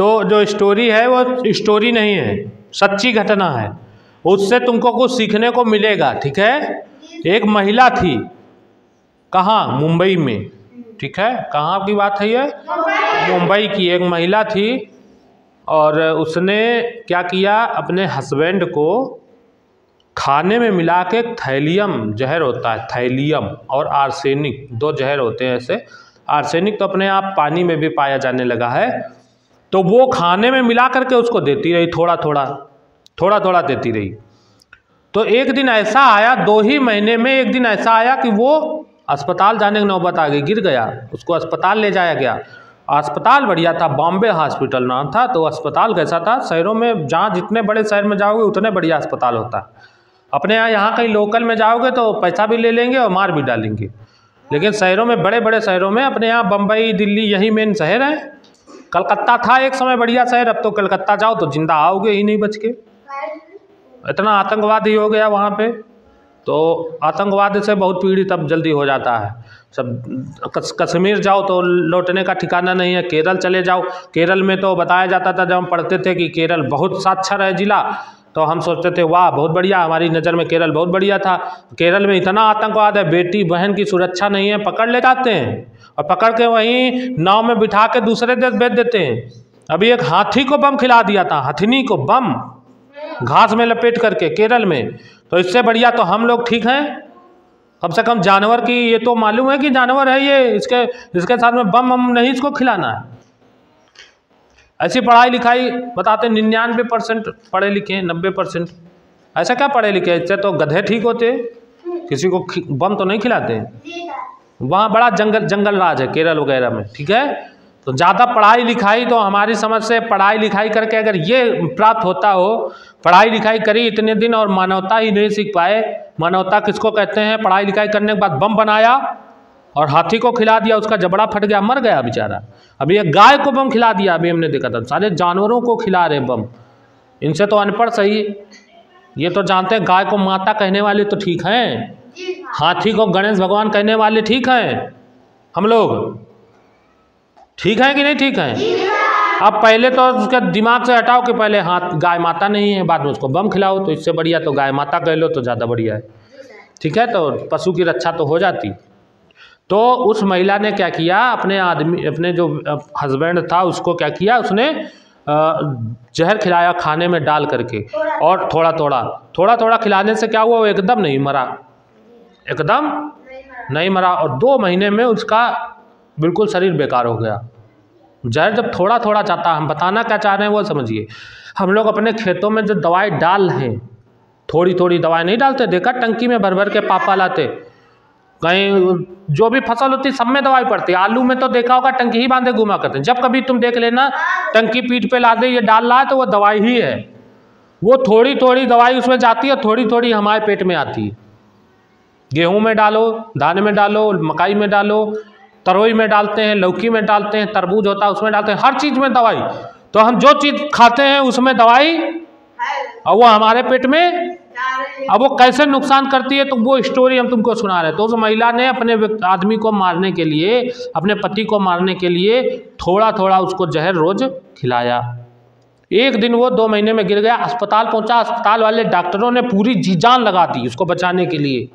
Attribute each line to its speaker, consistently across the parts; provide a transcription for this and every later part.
Speaker 1: तो जो स्टोरी है वो स्टोरी नहीं है, सच्ची घटना है, उससे तुमको कुछ सीखने को मिलेगा। ठीक है। एक महिला थी, कहाँ, मुंबई में। ठीक है, कहाँ की बात है ये, मुंबई की एक महिला थी, और उसने क्या किया, अपने हस्बैंड को खाने में मिला के, थैलियम जहर होता है, थैलियम और आर्सेनिक दो जहर होते हैं ऐसे। आर्सेनिक तो अपने आप पानी में भी पाया जाने लगा है, तो वो खाने में मिला करके उसको देती रही, थोड़ा थोड़ा देती रही। तो एक दिन ऐसा आया, 2 ही महीने में एक दिन ऐसा आया कि वो अस्पताल जाने की नौबत आ गई, गिर गया, उसको अस्पताल ले जाया गया। अस्पताल बढ़िया था, बॉम्बे हॉस्पिटल नाम था। तो अस्पताल कैसा था, शहरों में जहाँ जितने बड़े शहर में जाओगे उतने बढ़िया अस्पताल होता है। अपने यहाँ कहीं लोकल में जाओगे तो पैसा भी ले लेंगे और मार भी डालेंगे, लेकिन शहरों में, बड़े बड़े शहरों में, अपने यहाँ बम्बई, दिल्ली, यही मेन शहर है। कलकत्ता था एक समय बढ़िया शहर, अब तो कलकत्ता जाओ तो जिंदा आओगे ही नहीं बच के, इतना आतंकवाद ही हो गया वहाँ पे। तो आतंकवाद से बहुत पीड़ित अब जल्दी हो जाता है सब। कश्मीर जाओ तो लौटने का ठिकाना नहीं है। केरल चले जाओ, केरल में तो बताया जाता था जब हम पढ़ते थे कि केरल बहुत साक्षर है जिला, तो हम सोचते थे वाह बहुत बढ़िया, हमारी नज़र में केरल बहुत बढ़िया था। केरल में इतना आतंकवाद है, बेटी बहन की सुरक्षा नहीं है, पकड़ ले जाते हैं और पकड़ के वहीं नाव में बिठा के दूसरे देश भेज देते हैं। अभी एक हाथी को बम खिला दिया था, हथनी को बम घास में लपेट करके केरल में। तो इससे बढ़िया तो हम लोग ठीक हैं, कम से कम जानवर की ये तो मालूम है कि जानवर है ये, इसके साथ में बम हम नहीं इसको खिलाना है। ऐसी पढ़ाई लिखाई बताते 99% पढ़े लिखे, 90%। ऐसा क्या पढ़े लिखे, इससे तो गधे ठीक होते, किसी को बम तो नहीं खिलाते। वहाँ बड़ा जंगल राज है केरल वगैरह में। ठीक है, तो ज़्यादा पढ़ाई लिखाई तो हमारी समझ से, पढ़ाई लिखाई करके अगर ये प्राप्त होता हो, पढ़ाई लिखाई करी इतने दिन और मानवता ही नहीं सीख पाए। मानवता किसको कहते हैं, पढ़ाई लिखाई करने के बाद बम बनाया और हाथी को खिला दिया, उसका जबड़ा फट गया, मर गया बेचारा। अभी एक गाय को बम खिला दिया, अभी हमने देखा था, सारे जानवरों को खिला रहे बम। इनसे तो अनपढ़ सही, ये तो जानते हैं गाय को माता कहने वाले तो ठीक हैं, हाथी को गणेश भगवान कहने वाले ठीक हैं, हम लोग ठीक है कि नहीं ठीक है। अब पहले तो उसके दिमाग से हटाओ कि पहले गाय माता नहीं है, बाद में उसको बम खिलाओ, तो इससे बढ़िया तो गाय माता कह लो तो ज़्यादा बढ़िया है। ठीक है, तो पशु की रक्षा तो हो जाती। तो उस महिला ने क्या किया, अपने जो हस्बैंड था उसको क्या किया, उसने जहर खिलाया खाने में डाल करके, और थोड़ा थोड़ा खिलाने से क्या हुआ, वो एकदम नहीं मरा, एकदम नहीं मरा, और 2 महीने में उसका बिल्कुल शरीर बेकार हो गया। जहर जब थोड़ा थोड़ा जाता, हम बताना क्या चाह रहे हैं वो समझिए। हम लोग अपने खेतों में जो दवाई डाल हैं, थोड़ी थोड़ी दवाई नहीं डालते, देखा टंकी में भर भर के पापा लाते, कहीं जो भी फसल होती सब में दवाई पड़ती है। आलू में तो देखा होगा टंकी ही बांधे घुमा करते हैं, जब कभी तुम देख लेना टंकी पीठ पे ला दे ये डाल रहा है तो वो दवाई ही है। वो थोड़ी थोड़ी दवाई उसमें जाती है, थोड़ी थोड़ी हमारे पेट में आती है। गेहूँ में डालो, धान में डालो, मकाई में डालो, तरोई में डालते हैं, लौकी में डालते हैं, तरबूज होता है उसमें डालते हैं, हर चीज़ में दवाई। तो हम जो चीज़ खाते हैं उसमें दवाई, और वो हमारे पेट में, अब वो कैसे नुकसान करती है तो वो स्टोरी हम तुमको सुना रहे हैं। तो उस महिला ने अपने आदमी को मारने के लिए, अपने पति को मारने के लिए थोड़ा थोड़ा उसको जहर रोज खिलाया। एक दिन वो 2 महीने में गिर गया, अस्पताल पहुंचा, अस्पताल वाले डॉक्टरों ने पूरी जी जान लगा दी उसको बचाने के लिए,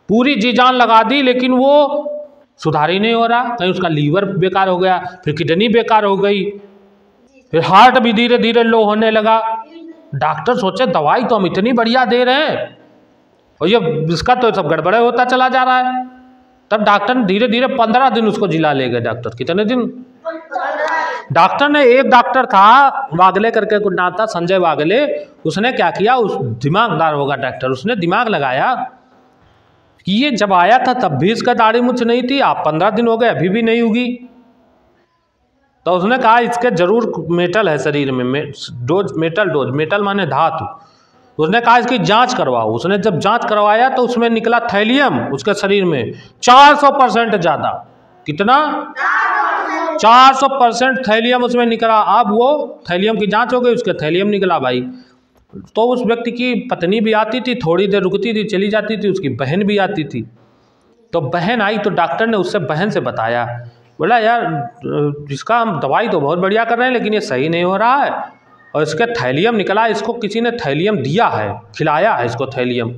Speaker 1: पूरी जी जान लगा दी, लेकिन वो सुधार ही नहीं हो रहा। कहीं उसका लीवर बेकार हो गया, फिर किडनी बेकार हो गई, फिर हार्ट भी धीरे धीरे लो होने लगा। डॉक्टर सोचे दवाई तो हम इतनी बढ़िया दे रहे हैं और ये इसका तो सब गड़बड़े होता चला जा रहा है। तब डॉक्टर धीरे धीरे 15 दिन उसको जिला ले गए। डॉक्टर कितने दिन, डॉक्टर ने, एक डॉक्टर था वागले करके कुछ नाम था, संजय वागले, उसने क्या किया, उस दिमागदार होगा डॉक्टर, उसने दिमाग लगाया कि ये जब आया था तब भी इसका दाढ़ी मूंछ नहीं थी, आप 15 दिन हो गए अभी भी नहीं होगी। तो उसने कहा इसके जरूर मेटल है शरीर में, मेटल माने धातु। उसने कहा इसकी जांच करवाओ। उसने जब जांच करवाया तो उसमें निकला थैलियम उसके शरीर में 400% ज़्यादा। कितना, 400% थैलियम उसमें निकला। अब वो थैलियम की जांच हो गई, उसके थैलियम निकला भाई। तो उस व्यक्ति की पत्नी भी आती थी, थोड़ी देर रुकती थी चली जाती थी, उसकी बहन भी आती थी। तो बहन आई तो डॉक्टर ने उससे बहन से बताया, बोला यार इसका हम दवाई तो बहुत बढ़िया कर रहे हैं लेकिन ये सही नहीं हो रहा है, और इसके थैलियम निकला, इसको किसी ने थैलियम दिया है, खिलाया है इसको थैलियम।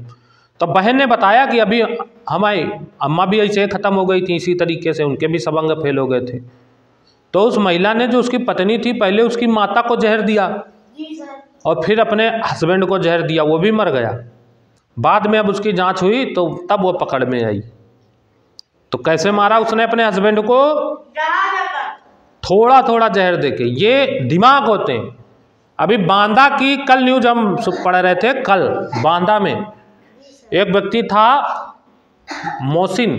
Speaker 1: तो बहन ने बताया कि अभी हमारी अम्मा भी ऐसे ख़त्म हो गई थी इसी तरीके से, उनके भी सब अंग फेल हो गए थे। तो उस महिला ने जो उसकी पत्नी थी पहले उसकी माता को जहर दिया और फिर अपने हस्बैंड को जहर दिया, वो भी मर गया। बाद में अब उसकी जांच हुई तो तब वो पकड़ में आई। तो कैसे मारा उसने अपने हस्बैंड को? थोड़ा थोड़ा जहर देके। ये दिमाग होते हैं। अभी बांदा की कल न्यूज हम पढ़ रहे थे, कल बांदा में एक व्यक्ति था मोहसिन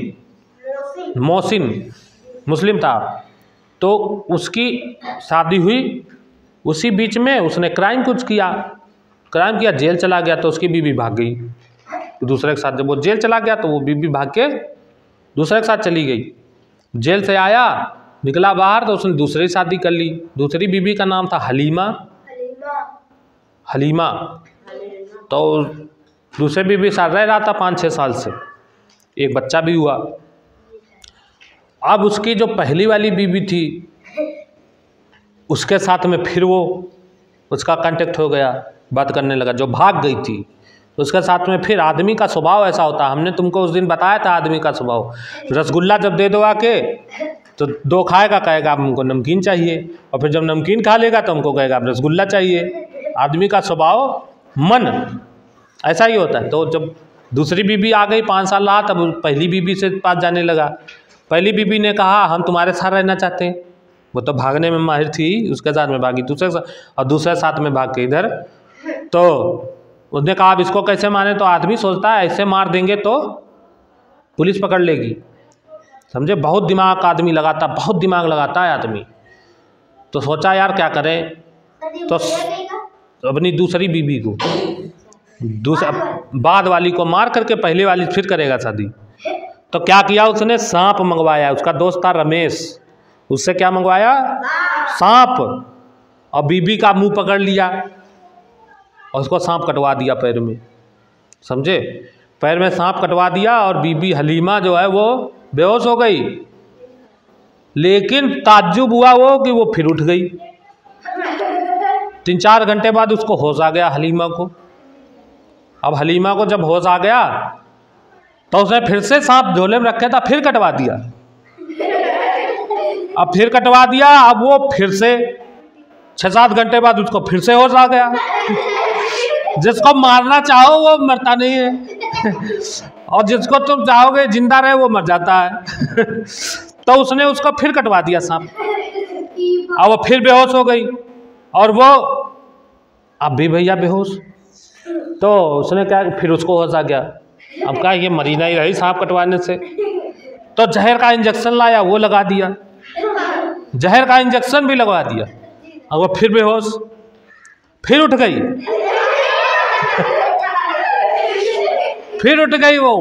Speaker 1: मुस्लिम था, तो उसकी शादी हुई, उसी बीच में उसने क्राइम किया, जेल चला गया। तो उसकी बीवी भाग गई दूसरे के साथ। जब वो जेल चला गया तो वो बीवी भाग के दूसरे के साथ चली गई। जेल से आया, निकला बाहर तो उसने दूसरी शादी कर ली। दूसरी बीवी का नाम था हलीमा। तो दूसरे बीवी साथ रह रहा था 5-6 साल से, एक बच्चा भी हुआ। अब उसकी जो पहली वाली बीवी थी उसके साथ में फिर वो उसका कांटेक्ट हो गया, बात करने लगा, जो भाग गई थी उसके साथ में। फिर आदमी का स्वभाव ऐसा होता है, हमने तुमको उस दिन बताया था आदमी का स्वभाव। रसगुल्ला जब दे दो आके तो 2 खाएगा, कहेगा हमको नमकीन चाहिए, और फिर जब नमकीन खा लेगा तो हमको कहेगा अब रसगुल्ला चाहिए। आदमी का स्वभाव मन ऐसा ही होता है। तो जब दूसरी बीबी आ गई, 5 साल रहा, तब पहली बीबी से पास जाने लगा। पहली बीबी ने कहा हम तुम्हारे साथ रहना चाहते हैं। वो तो भागने में माहिर थी, उसके साथ में भागी दूसरे साथ में भाग के इधर। तो उसने कहा अब इसको कैसे मारे? तो आदमी सोचता है ऐसे मार देंगे तो पुलिस पकड़ लेगी, समझे। बहुत दिमाग आदमी लगाता, बहुत दिमाग लगाता है आदमी। तो सोचा यार क्या करें, तो अपनी दूसरी बीबी को बाद वाली को मार करके पहले वाली फिर करेगा शादी। तो क्या किया उसने? सांप मंगवाया। उसका दोस्त था रमेश, उससे क्या मंगवाया? सांप। और बीबी का मुंह पकड़ लिया और उसको सांप कटवा दिया पैर में, समझे। पैर में सांप कटवा दिया और बीबी हलीमा जो है वो बेहोश हो गई। लेकिन ताज्जुब हुआ वो कि वो फिर उठ गई। 3-4 घंटे बाद उसको होश आ गया हलीमा को। अब हलीमा को जब होश आ गया तो उसने फिर से सांप झोले में रखे था, फिर कटवा दिया। अब फिर कटवा दिया, अब वो फिर से 6-7 घंटे बाद उसको फिर से होश आ गया। जिसको मारना चाहो वो मरता नहीं है और जिसको तुम चाहोगे जिंदा रहे वो मर जाता है। तो उसने उसको फिर कटवा दिया सांप, अब वो फिर बेहोश हो गई और वो अब भी भैया बेहोश। तो उसने क्या, फिर उसको होश आ गया। अब कहा ये मरी नहीं रही सांप कटवाने से, तो जहर का इंजेक्शन लाया, वो लगा दिया, जहर का इंजेक्शन भी लगवा दिया, और वो फिर बेहोश, फिर उठ गई, फिर उठ गई। वो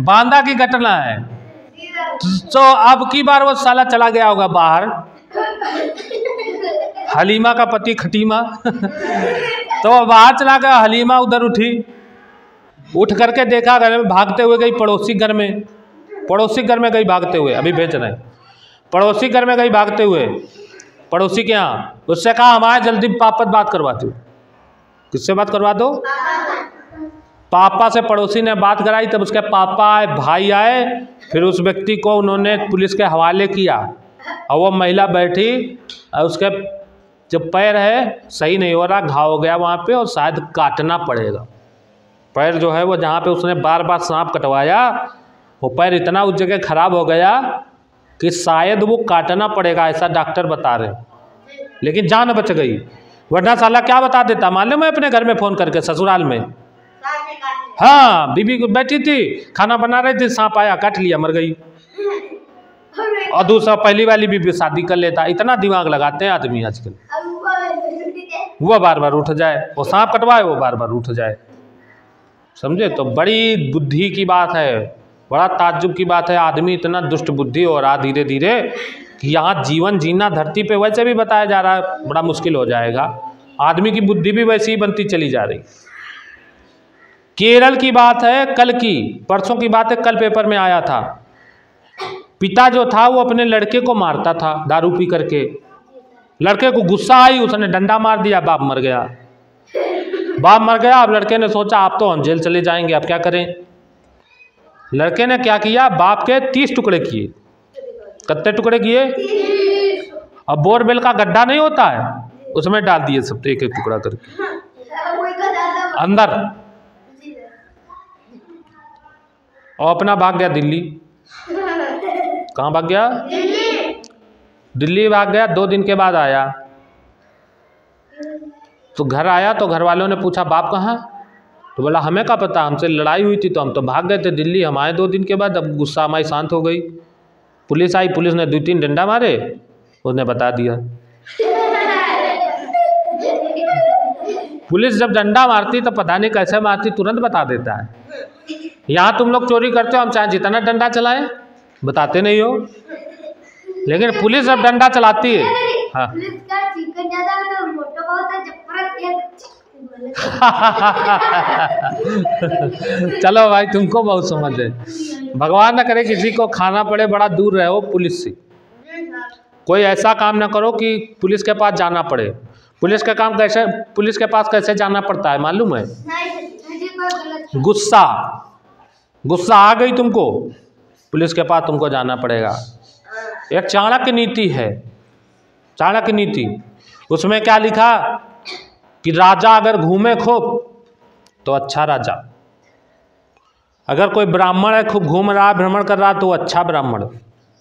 Speaker 1: बांदा की घटना है। तो अब की बार वो साला चला गया होगा बाहर, हलीमा का पति खटीमा। तो वो बाहर चला गया, हलीमा उधर उठी, उठ करके देखा घर में, भागते हुए गई पड़ोसी घर में, पड़ोसी घर में गई भागते हुए, अभी भेज रहे हैं, पड़ोसी घर में गई भागते हुए, पड़ोसी के यहाँ। उससे कहा हमारे जल्दी पापा से बात करवाती हूँ। किससे बात करवा दो? पापा से पड़ोसी ने बात कराई। तब उसके पापा आए, भाई आए, फिर उस व्यक्ति को उन्होंने पुलिस के हवाले किया। और वो महिला बैठी और उसके जो पैर है सही नहीं हो रहा, घाव हो गया वहाँ पे और शायद काटना पड़ेगा। पैर जो है वो जहाँ पे उसने बार बार सांप कटवाया, वो पैर इतना उस जगह खराब हो गया कि शायद वो काटना पड़ेगा, ऐसा डॉक्टर बता रहे। लेकिन जान बच गई, वरना साला क्या बता देता मालूम है? अपने घर में फ़ोन करके ससुराल में, हाँ, बीबी को बैठी थी खाना बना रही थी, सांप आया काट लिया, मर गई। और दूसरा पहली वाली बीबी शादी कर लेता। इतना दिमाग लगाते हैं आदमी आजकल, वो बार बार उठ जाए, वो सांप कटवाए वो बार बार उठ जाए, समझे। तो बड़ी बुद्धि की बात है, बड़ा ताज्जुब की बात है। आदमी इतना दुष्ट बुद्धि हो रहा धीरे धीरे कि यहाँ जीवन जीना धरती पे वैसे भी बताया जा रहा है बड़ा मुश्किल हो जाएगा। आदमी की बुद्धि भी वैसे ही बनती चली जा रही। केरल की बात है, कल की, परसों की बात है, कल पेपर में आया था। पिता जो था वो अपने लड़के को मारता था दारू पी करके। लड़के को गुस्सा आई, उसने डंडा मार दिया, बाप मर गया। बाप मर गया। अब लड़के ने सोचा आप तो हम जेल चले जाएंगे, अब क्या करें। लड़के ने क्या किया, बाप के 30 टुकड़े किए। कितने टुकड़े किए? अब बोरवेल का गड्ढा नहीं होता है, उसमें डाल दिए सब, एक एक टुकड़ा करके अंदर, और अपना भाग गया दिल्ली। कहाँ भाग गया? दिल्ली भाग गया। 2 दिन के बाद आया तो घर आया तो घर वालों ने पूछा बाप कहाँ? तो बोला हमें क्या पता, हमसे लड़ाई हुई थी तो हम तो भाग गए थे दिल्ली। हम आए 2 दिन के बाद, अब गुस्सा हमारी शांत हो गई। पुलिस आई, पुलिस ने 2-3 डंडा मारे, उसने बता दिया। पुलिस जब डंडा मारती तो पता नहीं कैसे मारती, तुरंत बता देता है। यहाँ तुम लोग चोरी करते हो, हम चाहे जितना डंडा चलाएं बताते नहीं हो, लेकिन पुलिस जब डंडा चलाती है। हाँ चलो भाई, तुमको बहुत समझ है। भगवान ना करे किसी को खाना पड़े, बड़ा दूर रहो पुलिस से। कोई ऐसा काम ना करो कि पुलिस के पास जाना पड़े। पुलिस के पास कैसे जाना पड़ता है मालूम है? गुस्सा आ गई तुमको, पुलिस के पास तुमको जाना पड़ेगा। एक चाणक्य नीति है, चाणक्य नीति, उसमें क्या लिखा कि राजा अगर घूमे खूब तो अच्छा राजा, अगर कोई ब्राह्मण है खूब घूम रहा, भ्रमण कर रहा, तो अच्छा ब्राह्मण।